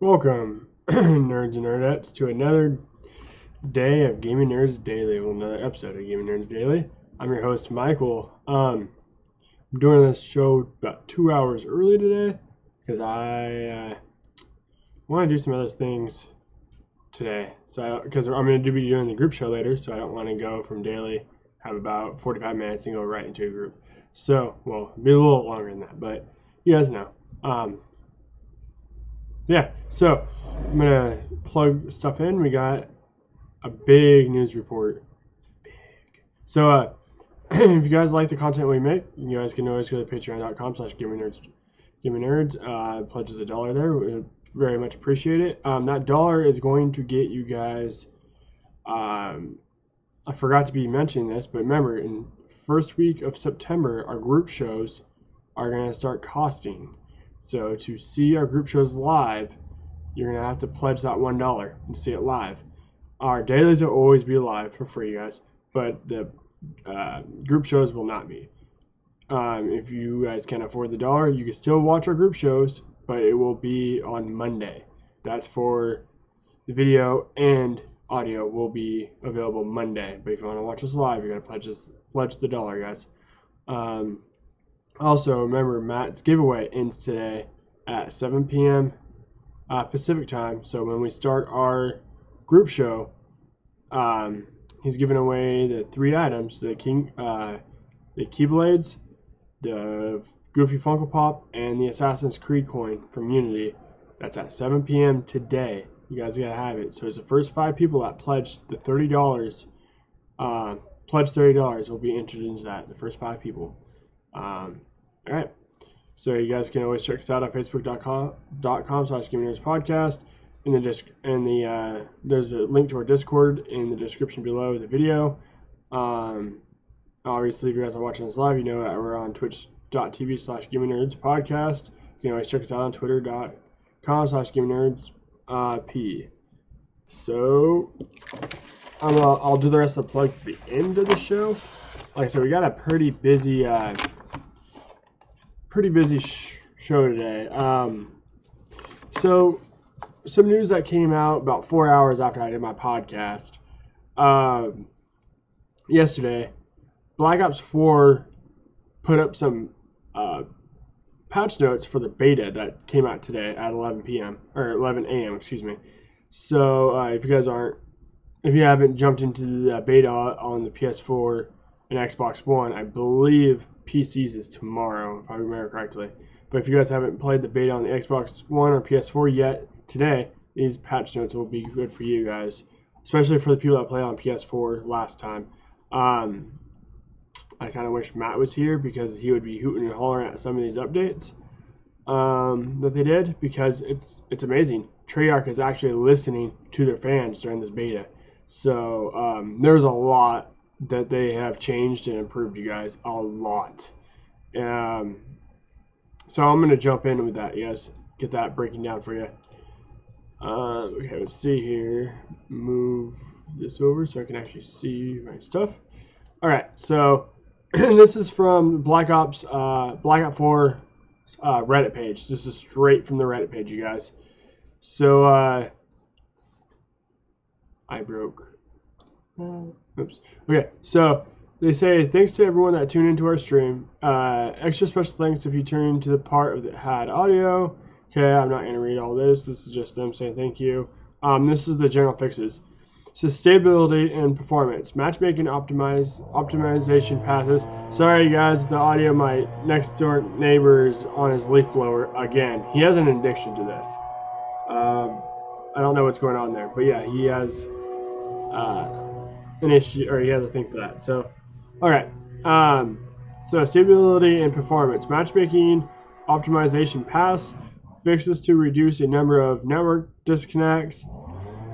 Welcome, Nerds and Nerdettes, to another day of Gaming Nerds Daily. Well, another episode of Gaming Nerds Daily. I'm your host, Michael. I'm doing this show about 2 hours early today because I want to do some other things today. Because I'm going to be doing the group show later, so I don't want to go from daily, have about 45 minutes, and go right into a group. So, well, it'll be a little longer than that, but you guys know. Yeah, so I'm going to plug stuff in. We got a big news report. So, if you guys like the content we make, you guys can always go to patreon.com/GamingNerds. Pledges $1 there. We very much appreciate it. That $1 is going to get you guys, I forgot to be mentioning this, but remember, in first week of September, our group shows are going to start costing. So to see our group shows live, you're going to have to pledge that $1 to see it live. Our dailies will always be live for free, guys, but the group shows will not be. If you guys can't afford the $1, you can still watch our group shows, but it will be on Monday. That's for the video and audio will be available Monday. But if you want to watch us live, you're going to pledge the $1, guys. Also, remember, Matt's giveaway ends today at 7 p.m. Pacific time. So when we start our group show, he's giving away the 3 items: the Keyblades, the Goofy Funko Pop, and the Assassin's Creed coin from Unity. That's at 7 p.m. today. You guys gotta have it. So it's the first 5 people that pledge the $30. Pledge $30 will be entered into that. The first 5 people. Alright, so you guys can always check us out on facebook.com/GamingNerdsPodcast. There's a link to our Discord in the description below the video. Obviously, if you guys are watching this live, you know that we're on twitch.tv/GamingNerdsPodcast. You can always check us out on twitter.com/GamingNerdsP. So I'll do the rest of the plugs at the end of the show. Like I said, we got a pretty busy show today. So some news that came out about 4 hours after I did my podcast yesterday. Black Ops 4 put up some patch notes for the beta that came out today at 11 a.m. Excuse me. So if you haven't jumped into the beta on the PS4 and Xbox One, I believe PCs is tomorrow, if I remember correctly. But if you guys haven't played the beta on the Xbox One or PS4 yet today, these patch notes will be good for you guys, especially for the people that played on PS4 last time. I kind of wish Matt was here because he would be hooting and hollering at some of these updates that they did, because it's amazing. Treyarch is actually listening to their fans during this beta. So there's a lot that they have changed and improved, you guys, a lot. So I'm going to jump in with that, you guys, get that breaking down for you. Okay, let's see here. Move this over so I can actually see my stuff. Alright, so this is from Black Ops 4 Reddit page. This is straight from the Reddit page, you guys. So, I broke. Oops. Okay, so they say, thanks to everyone that tuned into our stream. Extra special thanks if you tuned into the part that had audio. Okay, I'm not going to read all this. This is just them saying thank you. This is the general fixes. So stability and performance. Matchmaking optimization passes. Sorry guys, the audio, my next door neighbor is on his leaf blower again. He has an addiction to this. I don't know what's going on there, but yeah, he has an issue, or he has a thing for that. So, alright. So stability and performance. Matchmaking optimization pass. Fixes to reduce a number of network disconnects.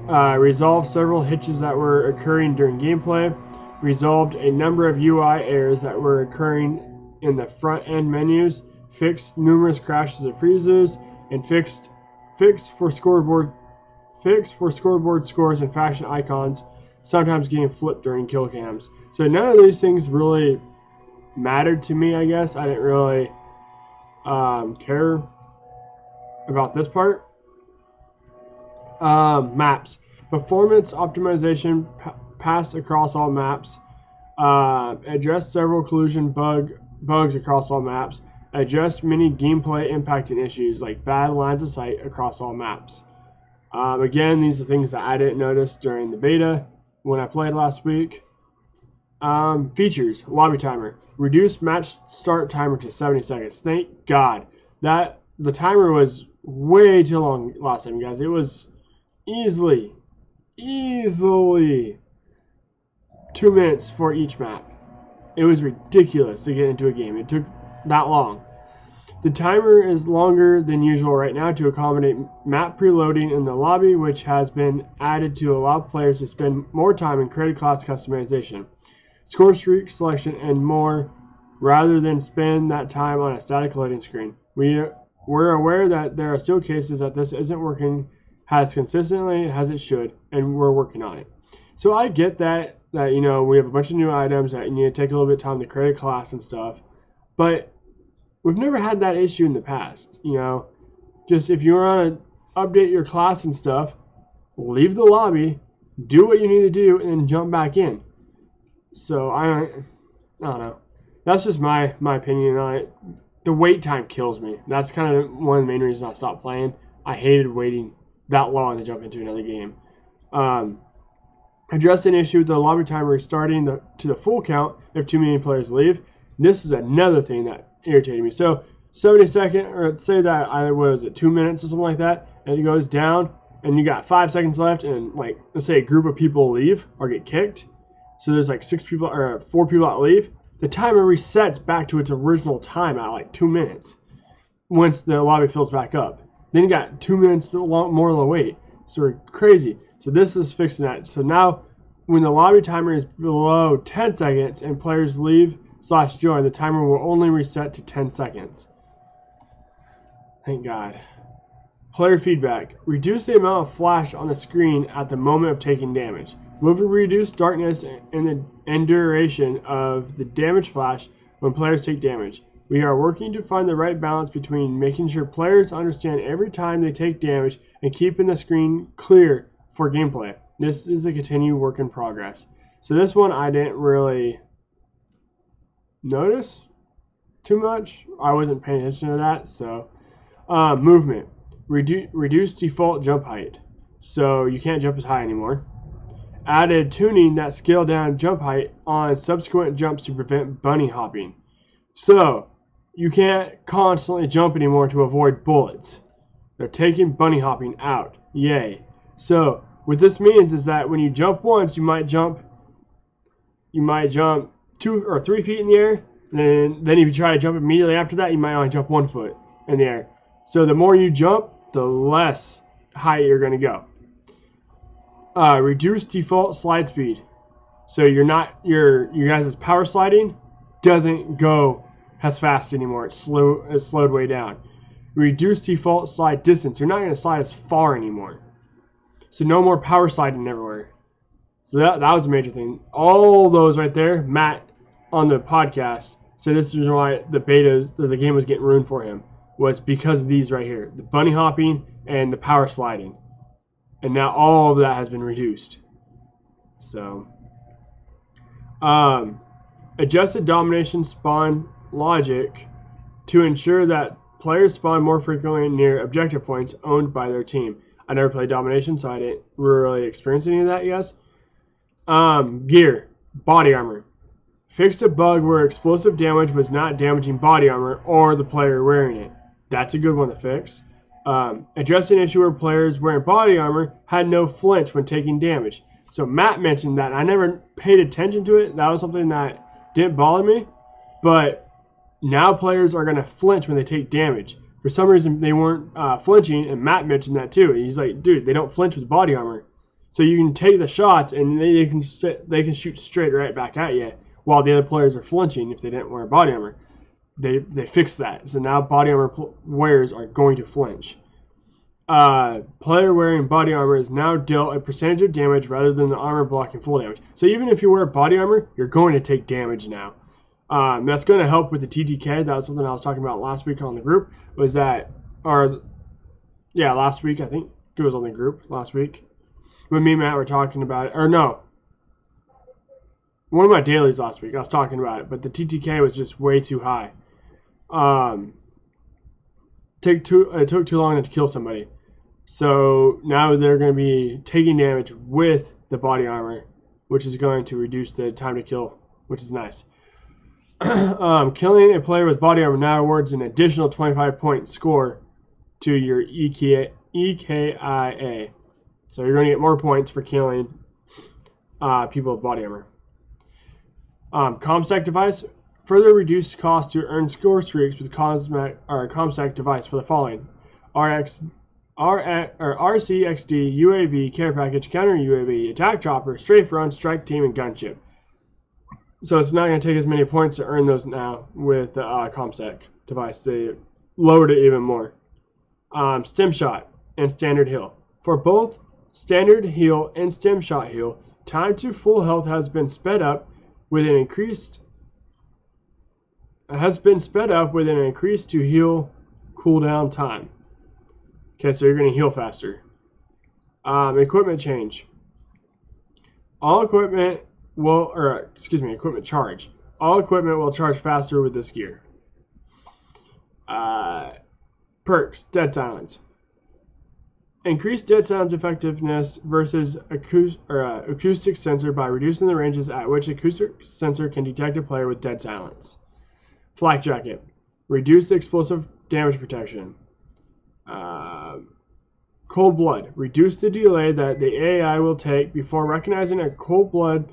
Resolved several hitches that were occurring during gameplay. Resolved a number of UI errors that were occurring in the front end menus. Fixed numerous crashes and freezes. And fix for scoreboard scores and faction icons sometimes getting flipped during kill cams. So none of these things really mattered to me, I guess. I didn't really care about this part. Maps. Performance optimization passed across all maps. Addressed several collision bugs across all maps. Addressed many gameplay impacting issues like bad lines of sight across all maps. Again, these are things that I didn't notice during the beta when I played last week. Features. Lobby timer. Reduced match start timer to 70 seconds. Thank God. The timer was way too long last time, guys. It was easily 2 minutes for each map. It was ridiculous to get into a game. It took that long. The timer is longer than usual right now to accommodate map preloading in the lobby, which has been added to allow players to spend more time in creative class customization, score streak selection, and more, rather than spend that time on a static loading screen. We're aware that there are still cases that this isn't working as consistently as it should, and we're working on it. So I get that you know, we have a bunch of new items that you need to take a little bit of time to create a class and stuff, but we've never had that issue in the past. You know, just if you want to update your class and stuff, leave the lobby, do what you need to do, and then jump back in. So I don't know. That's just my opinion on it. The wait time kills me. That's kind of one of the main reasons I stopped playing. I hated waiting that long to jump into another game. Address an issue with the lobby timer restarting to the full count if too many players leave. This is another thing that irritated me. So 70 seconds, or say that I was at 2 minutes or something like that, and it goes down, and you got 5 seconds left, and like let's say a group of people leave or get kicked. So there's like 6 people or 4 people that leave. The timer resets back to its original time at like 2 minutes once the lobby fills back up. Then you got 2 minutes more to wait. So we're crazy. So this is fixing that. So now when the lobby timer is below 10 seconds and players leave/join, the timer will only reset to 10 seconds. Thank God. Player feedback. Reduce the amount of flash on the screen at the moment of taking damage. Will reduce darkness and duration of the damage flash when players take damage. We are working to find the right balance between making sure players understand every time they take damage and keeping the screen clear for gameplay. This is a continued work in progress. So this one I didn't really notice too much. I wasn't paying attention to that. So movement. Reduce default jump height. So you can't jump as high anymore. Added tuning that scale down jump height on subsequent jumps to prevent bunny hopping. So you can't constantly jump anymore to avoid bullets. They're taking bunny hopping out. Yay. So what this means is that when you jump once, you might jump 2 or 3 feet in the air, and then if you try to jump immediately after that, you might only jump 1 foot in the air. So the more you jump, the less high you're going to go. Reduce default slide speed. So your guys' power sliding doesn't go as fast anymore. It's slowed way down. Reduce default slide distance. You're not going to slide as far anymore. So no more power sliding everywhere. So that was a major thing. All those right there, Matt on the podcast said this is why the game was getting ruined for him, was because of these right here. The bunny hopping and the power sliding. And now all of that has been reduced. So, adjusted domination spawn logic to ensure that players spawn more frequently near objective points owned by their team. I never played domination, so I didn't really experience any of that yet. Gear, body armor. Fixed a bug where explosive damage was not damaging body armor or the player wearing it. That's a good one to fix. Addressed an issue where players wearing body armor had no flinch when taking damage. So Matt mentioned that. I never paid attention to it. That was something that didn't bother me. But now players are going to flinch when they take damage. For some reason, they weren't flinching, and Matt mentioned that too. He's like, dude, they don't flinch with body armor. So you can take the shots, and they can shoot straight right back at you, while the other players are flinching if they didn't wear body armor. They fixed that. So now body armor wearers are going to flinch. Player wearing body armor is now dealt a percentage of damage rather than the armor blocking full damage. So even if you wear body armor, you're going to take damage now. That's going to help with the TTK. That was something I was talking about last week on the group. Was that, last week I think, it was on the group last week. When me and Matt were talking about it. Or no. One of my dailies last week, I was talking about it. But the TTK was just way too high. It took too long to kill somebody. So now they're going to be taking damage with the body armor, which is going to reduce the time to kill, which is nice. Killing a player with body armor now awards an additional 25-point score to your EKIA. So you're going to get more points for killing people with body armor. ComStack device. Further reduced cost to earn score streaks with ComStack device for the following: RCXD, UAV, care package, counter UAV, attack chopper, strafe run, strike team, and gunship. So it's not going to take as many points to earn those now with the ComStack device. They lowered it even more. Stim shot and standard heal. For both standard heal and stim shot heal, time to full health has been sped up with an increase to heal cooldown time. Okay, so you're going to heal faster. Equipment change. Equipment charge. All equipment will charge faster with this gear. Perks, dead silence. Increase dead silence effectiveness versus acoustic sensor by reducing the ranges at which acoustic sensor can detect a player with dead silence. Flak jacket. Reduce the explosive damage protection. Cold blood. Reduce the delay that the AI will take before recognizing a cold-blooded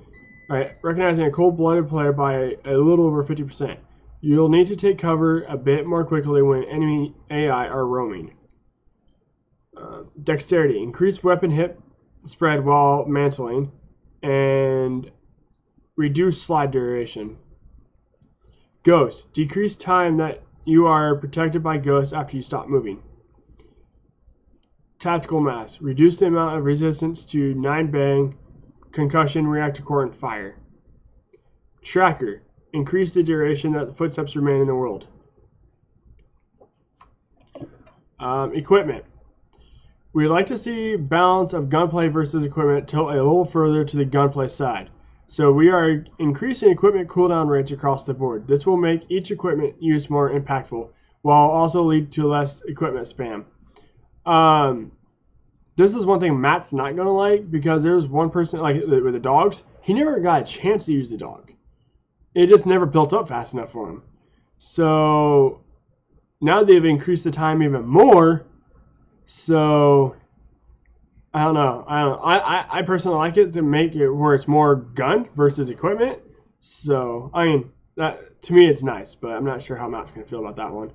player by a little over 50%. You'll need to take cover a bit more quickly when enemy AI are roaming. Dexterity. Increase weapon hit spread while mantling and reduce slide duration. Ghost. Decrease time that you are protected by ghosts after you stop moving. Tactical mass. Reduce the amount of resistance to 9-bang, concussion, reactor core, and fire. Tracker. Increase the duration that the footsteps remain in the world. Equipment. We'd like to see balance of gunplay versus equipment tilt a little further to the gunplay side. So we are increasing equipment cooldown rates across the board. This will make each equipment use more impactful, while also lead to less equipment spam. This is one thing Matt's not going to like, because there's one person, like with the dogs, he never got a chance to use the dog. It just never built up fast enough for him. So now they've increased the time even more. So I don't know. I personally like it to make it where it's more gun versus equipment. So I mean, that to me it's nice, but I'm not sure how Matt's gonna feel about that one.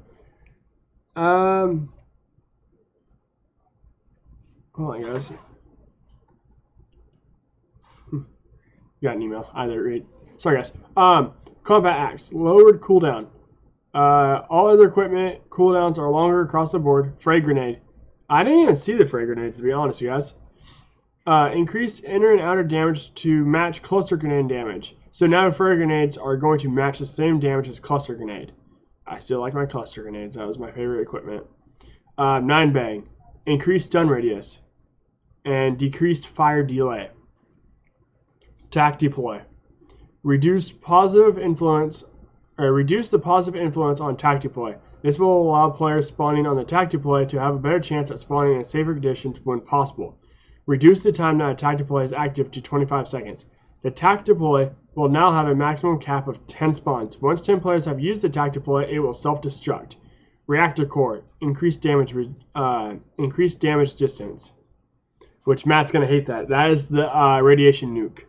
Hold on, guys. Got an email. Either read. Sorry, guys. Combat axe. Lowered cooldown. All other equipment cooldowns are longer across the board. Frag grenade. I didn't even see the frag grenades, to be honest, you guys. Increased inner and outer damage to match cluster grenade damage. So now frag grenades are going to match the same damage as cluster grenade. I still like my cluster grenades. That was my favorite equipment. 9-bang. Increased stun radius. And decreased fire delay. Tac deploy. Reduce the positive influence on tac deploy. This will allow players spawning on the tac deploy to have a better chance at spawning in safer conditions when possible. Reduce the time that a tac deploy is active to 25 seconds. The tac deploy will now have a maximum cap of 10 spawns. Once 10 players have used the tac deploy, it will self-destruct. Reactor core. Increased damage distance. Which Matt's going to hate that. That is the radiation nuke.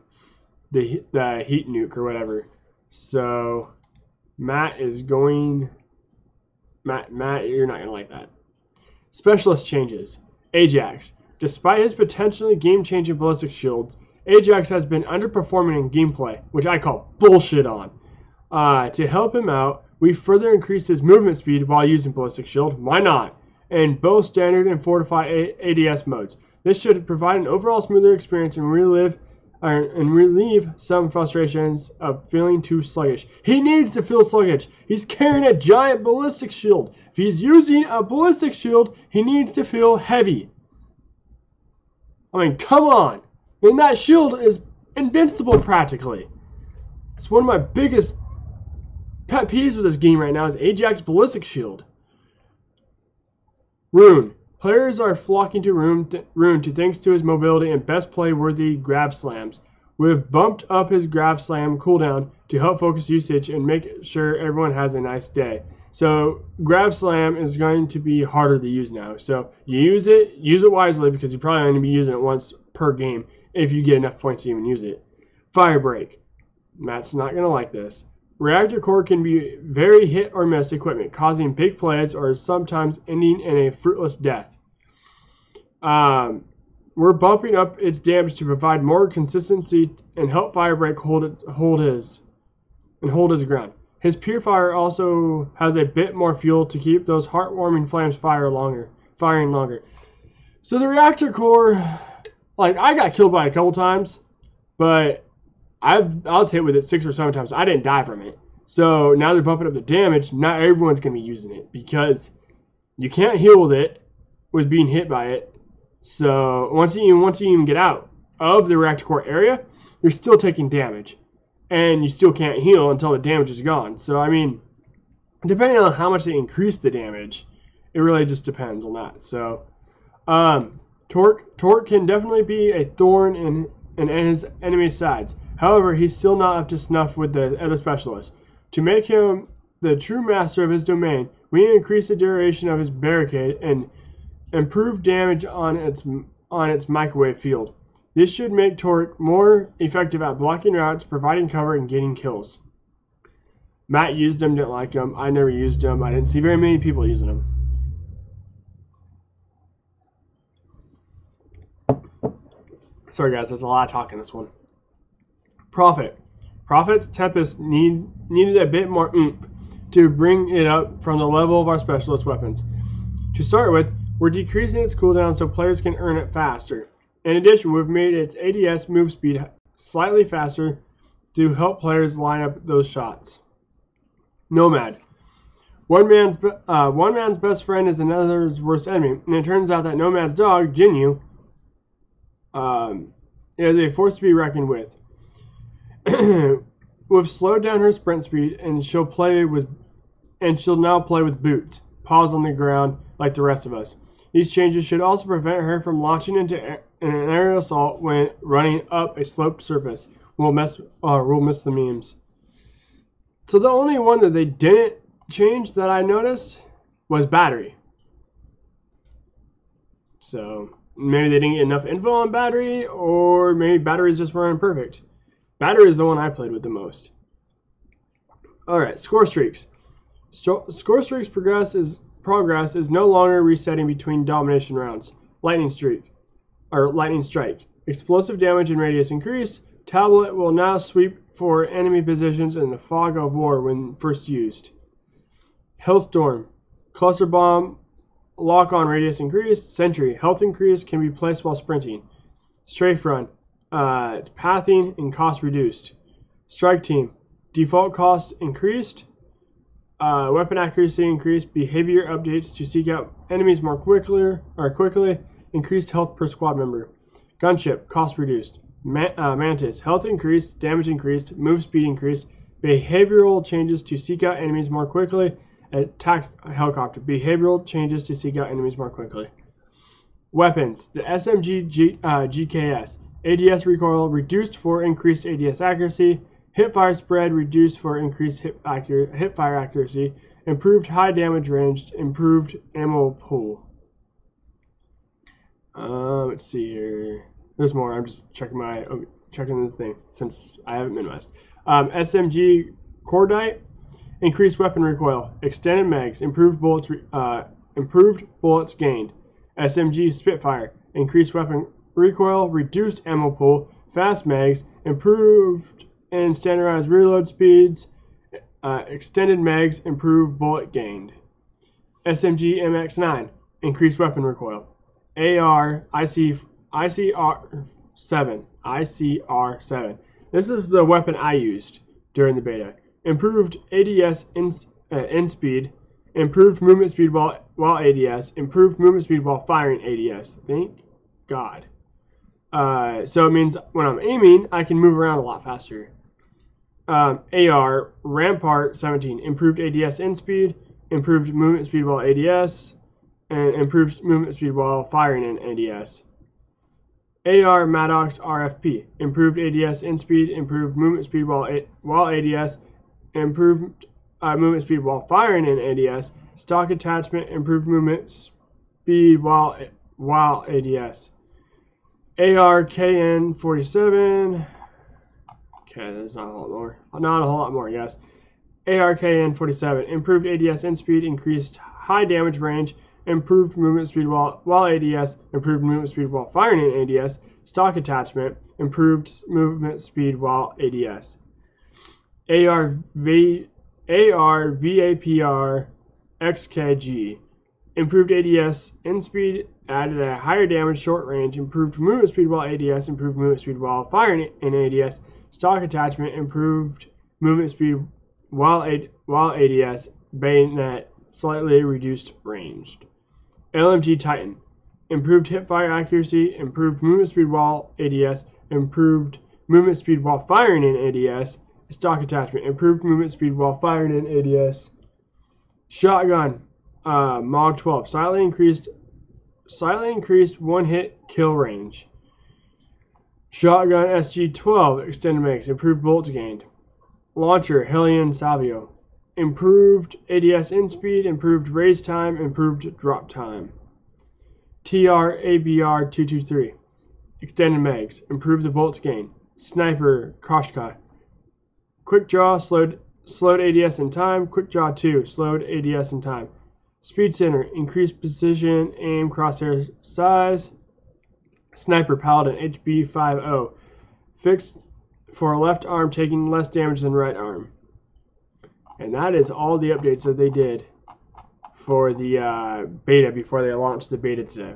The heat nuke or whatever. So Matt, you're not going to like that. Specialist changes. Ajax. Despite his potentially game-changing ballistic shield, Ajax has been underperforming in gameplay, which I call bullshit on. To help him out, we further increased his movement speed while using ballistic shield. Why not? In both standard and fortified ADS modes. This should provide an overall smoother experience and relieve some frustrations of feeling too sluggish. He needs to feel sluggish. He's carrying a giant ballistic shield. If he's using a ballistic shield, he needs to feel heavy. I mean, come on. I mean, that shield is invincible practically. It's one of my biggest pet peeves with this game right now is Ajax Ballistic Shield. Rune. Players are flocking to Rune thanks to his mobility and best play-worthy grab slams. We've bumped up his grab slam cooldown to help focus usage and make sure everyone has a nice day. So grab slam is going to be harder to use now. So you use it wisely because you're probably going to be using it once per game if you get enough points to even use it. Fire break. Matt's not going to like this. Reactor core can be very hit or miss equipment, causing big plays or sometimes ending in a fruitless death. We're bumping up its damage to provide more consistency and help Firebreak hold his ground. His Purifier also has a bit more fuel to keep those heartwarming flames firing longer. So the reactor core, like, I got killed by it a couple times, but I was hit with it 6 or 7 times. I didn't die from it. So now they're bumping up the damage. Not everyone's going to be using it because you can't heal with it with being hit by it. So once you even get out of the reactor core area, you're still taking damage. And you still can't heal until the damage is gone. So, I mean, depending on how much they increase the damage, it really just depends on that. So, Torque can definitely be a thorn in his enemy's sides. However, he's still not up to snuff with the other specialists. To make him the true master of his domain, we increase the duration of his barricade and improve damage on its microwave field. This should make Torque more effective at blocking routes, providing cover, and getting kills. Matt used them, didn't like them. I never used them. I didn't see very many people using them. Sorry guys, there's a lot of talk in this one. Prophet. Prophet's Tempest needed a bit more oomph to bring it up from the level of our specialist weapons. To start with, we're decreasing its cooldown so players can earn it faster. In addition, we've made its ADS move speed slightly faster to help players line up those shots. Nomad. One man's best friend is another's worst enemy, and it turns out that Nomad's dog, Jinyu, is a force to be reckoned with. We've slowed down her sprint speed, and she'll now play with boots, paws on the ground like the rest of us. These changes should also prevent her from launching into an aerial assault when running up a sloped surface. We'll miss the memes. So the only one that they didn't change that I noticed was battery. So maybe they didn't get enough info on battery, or maybe batteries just weren't perfect. Battery is the one I played with the most. Alright, score streaks. Score streaks progress is no longer resetting between domination rounds. Lightning strike. Explosive damage and radius increased. Tablet will now sweep for enemy positions in the fog of war when first used. Hellstorm. Cluster bomb. Lock-on radius increased. Sentry. Health increase can be placed while sprinting. Strafe run. It's pathing and cost reduced. Strike team. Default cost increased. Weapon accuracy increased. Behavior updates to seek out enemies more quickly. Increased health per squad member. Gunship. Cost reduced. Mantis. Health increased. Damage increased. Move speed increased. Behavioral changes to seek out enemies more quickly. Attack helicopter. Behavioral changes to seek out enemies more quickly. Weapons. The SMG GKS. ADS recoil reduced for increased ADS accuracy. Hipfire spread reduced for increased hipfire accuracy. Improved high damage range. Improved ammo pool. Let's see here. There's more. I'm just checking the thing since I haven't minimized. SMG Cordite. Increased weapon recoil. Extended mags. Improved bullets gained. SMG Spitfire. Increased weapon recoil. Reduced ammo pool. Fast mags. Improved and standardized reload speeds. Extended mags. Improved bullet gained. SMG MX9. Increased weapon recoil. AR ICR7. This is the weapon I used during the beta. Improved ADS in speed. Improved movement speed while ADS. Improved movement speed while firing ADS. Thank God. So it means when I'm aiming, I can move around a lot faster. AR Rampart 17, improved ADS in speed, improved movement speed while ADS, and improved movement speed while firing in ADS. AR Maddox RFP, improved ADS in speed, improved movement speed while ADS, improved movement speed while firing in ADS, stock attachment, improved movement speed while ADS. AR KN 47. Okay, there's not a whole lot more. Not a whole lot more, yes. ARKN 47, improved ADS in speed, increased high damage range, improved movement speed while ADS, improved movement speed while firing in ADS, stock attachment, improved movement speed while ADS. ARVAPR XKG, improved ADS in speed, added a higher damage short range, improved movement speed while ADS, improved movement speed while firing in ADS, stock attachment, improved movement speed while ADS, bayonet, slightly reduced range. LMG Titan, improved hipfire accuracy, improved movement speed while ADS, improved movement speed while firing in ADS, stock attachment, improved movement speed while firing in ADS. Shotgun, MOG 12, slightly increased one-hit kill range. Shotgun SG-12, extended mags, improved bullets gained. Launcher, Hellion Savio, improved ADS in speed, improved raise time, improved drop time. TR-ABR 223, extended mags, improved the bullets gained. Sniper, Koshka, quick draw, slowed ADS in time. Quick draw 2, slowed ADS in time. Speed Center, increased precision, aim, crosshair size. Sniper Paladin HB50, fixed for left arm, taking less damage than right arm. And that is all the updates that they did for the beta before they launched the beta today.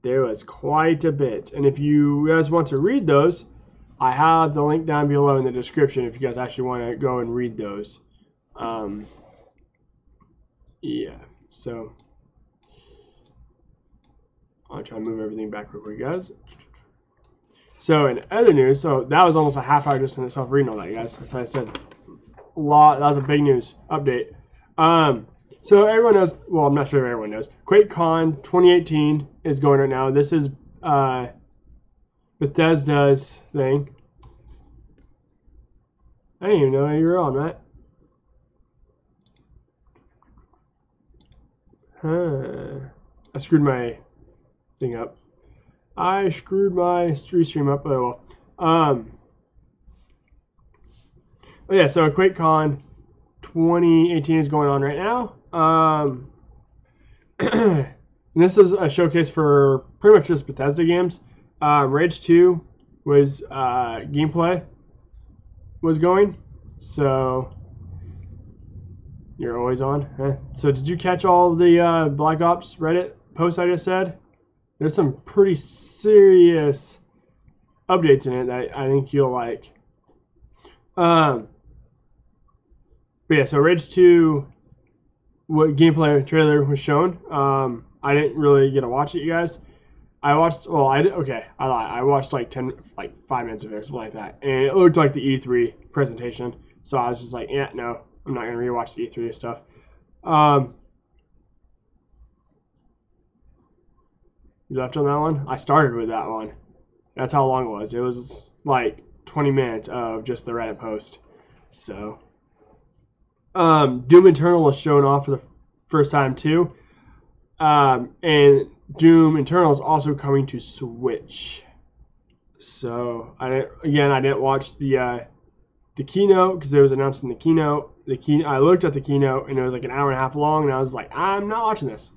There was quite a bit. And if you guys want to read those, I have the link down below in the description if you guys actually want to go and read those. Yeah, so I'll try to move everything back real quick, guys. So in other news, so that was almost a half hour just in itself reading all that, guys. That's what I said. A lot. That was a big news update. So everyone knows. Well, I'm not sure if everyone knows. QuakeCon 2018 is going right now. This is Bethesda's thing. I didn't even know you were on, Matt. I screwed my thing up. I screwed my stream up. Oh well. Oh yeah, so QuakeCon 2018 is going on right now. And this is a showcase for pretty much just Bethesda games. Rage 2 was gameplay was going, so you're always on. So did you catch all the Black Ops Reddit posts I just said? There's some pretty serious updates in it that I think you'll like. But yeah, so Rage 2, what gameplay trailer was shown. I didn't really get to watch it, you guys. I watched, well, I lied. I watched like 5 minutes of it or something like that. And it looked like the E3 presentation. So I was just like, yeah, no, I'm not going to rewatch the E3 stuff. You left on that one? I started with that one. That's how long it was. It was like 20 minutes of just the Reddit post. So, Doom Eternal was shown off for the first time too. And Doom Eternal is also coming to Switch. So I didn't watch the keynote because it was announced in the keynote. I looked at the keynote and it was like an hour and a half long, and I was like, I'm not watching this.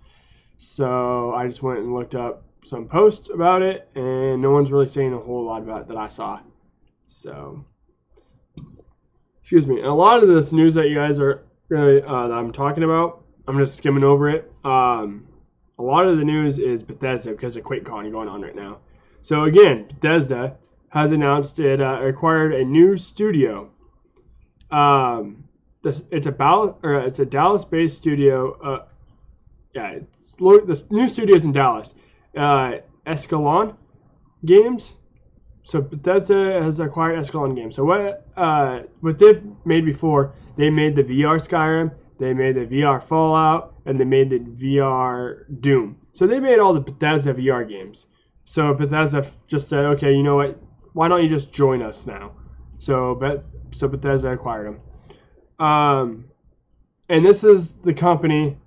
So I just went and looked up some posts about it, and no one's really saying a whole lot about it that I saw. So, excuse me. And a lot of this news that you guys are really that I'm talking about, I'm just skimming over it. A lot of the news is Bethesda because of QuakeCon going on right now. So again, Bethesda has announced it acquired a new studio. It's a Dallas-based studio. The new studio's in Dallas. Escalon. games. So Bethesda has acquired Escalon Games. So what they've made before, they made the VR Skyrim, they made the VR Fallout, and they made the VR Doom. So they made all the Bethesda VR games. So Bethesda just said, okay, you know what? Why don't you just join us now? So Bethesda acquired them. And this is the company.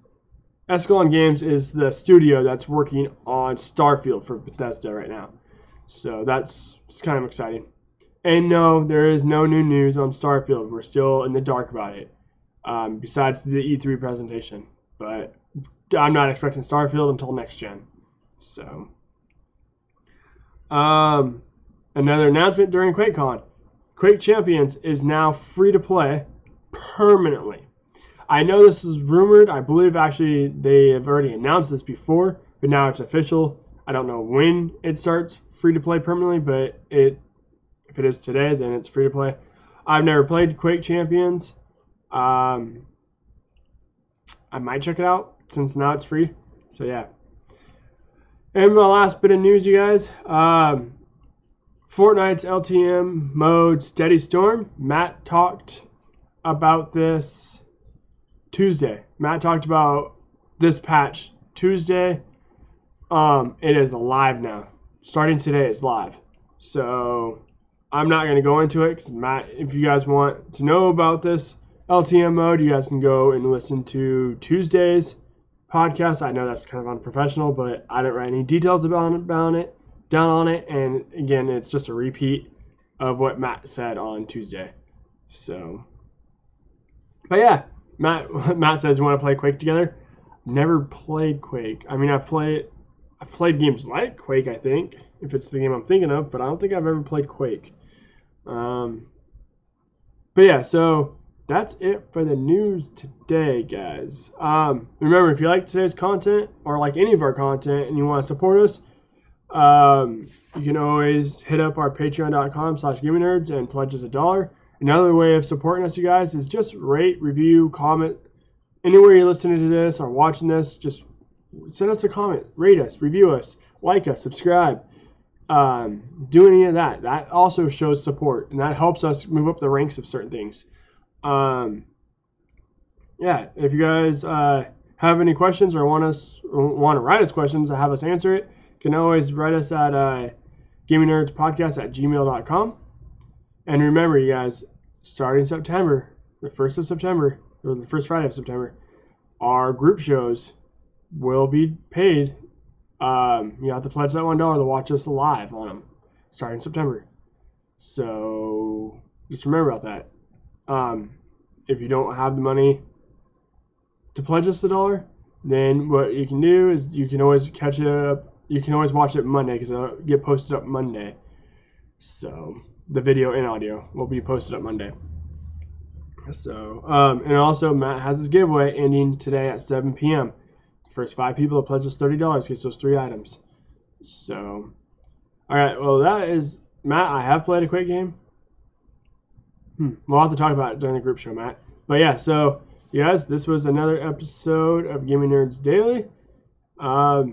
Escalon Games is the studio that's working on Starfield for Bethesda right now. So it's kind of exciting. And no, there is no new news on Starfield. We're still in the dark about it, besides the E3 presentation. But I'm not expecting Starfield until next gen. So, another announcement during QuakeCon. Quake Champions is now free to play permanently. I know this is rumored. I believe actually they have already announced this before, but now it's official. I don't know when it starts free to play permanently, but if it is today, then it's free to play. I've never played Quake Champions. I might check it out since now it's free. So yeah. And my last bit of news, you guys. Fortnite's LTM mode Steady Storm. Matt talked about this Tuesday. Matt talked about this patch Tuesday. It is live now. Starting today, it's live. So I'm not going to go into it because Matt, if you guys want to know about this LTM mode, you guys can go and listen to Tuesday's podcast. I know that's kind of unprofessional, but I didn't write any details about it down on it. And again, it's just a repeat of what Matt said on Tuesday. So, but yeah, Matt says, you want to play Quake together? Never played Quake. I mean, I've played games like Quake, I think, if it's the game I'm thinking of, but I don't think I've ever played Quake. But yeah, so that's it for the news today, guys. Remember, if you like today's content or like any of our content and you want to support us, you can always hit up our patreon.com/GamingNerds and pledge us $1. Another way of supporting us, you guys, is just rate, review, comment. Anywhere you're listening to this or watching this, just send us a comment, rate us, review us, like us, subscribe. Do any of that. That also shows support, and that helps us move up the ranks of certain things. Yeah, if you guys have any questions or want to write us questions and have us answer it, you can always write us at GamingNerdsPodcast@gmail.com. And remember, you guys, starting September, the 1st of September, or the first Friday of September, our group shows will be paid. You have to pledge that $1 to watch us live on them, starting September. So just remember about that. If you don't have the money to pledge us the $1, then what you can do is you can always catch it up. You can always watch it Monday because it'll get posted up Monday. So the video and audio will be posted up Monday. So, and also Matt has his giveaway ending today at 7 p.m. The first 5 people to pledge us $30 gets those 3 items. So, all right. Well, that is Matt. I have played a Quake game. We'll have to talk about it during the group show, Matt. But yeah, so you guys, this was another episode of Gaming Nerds Daily. I'll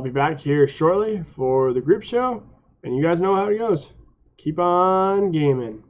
be back here shortly for the group show, and you guys know how it goes. Keep on gaming.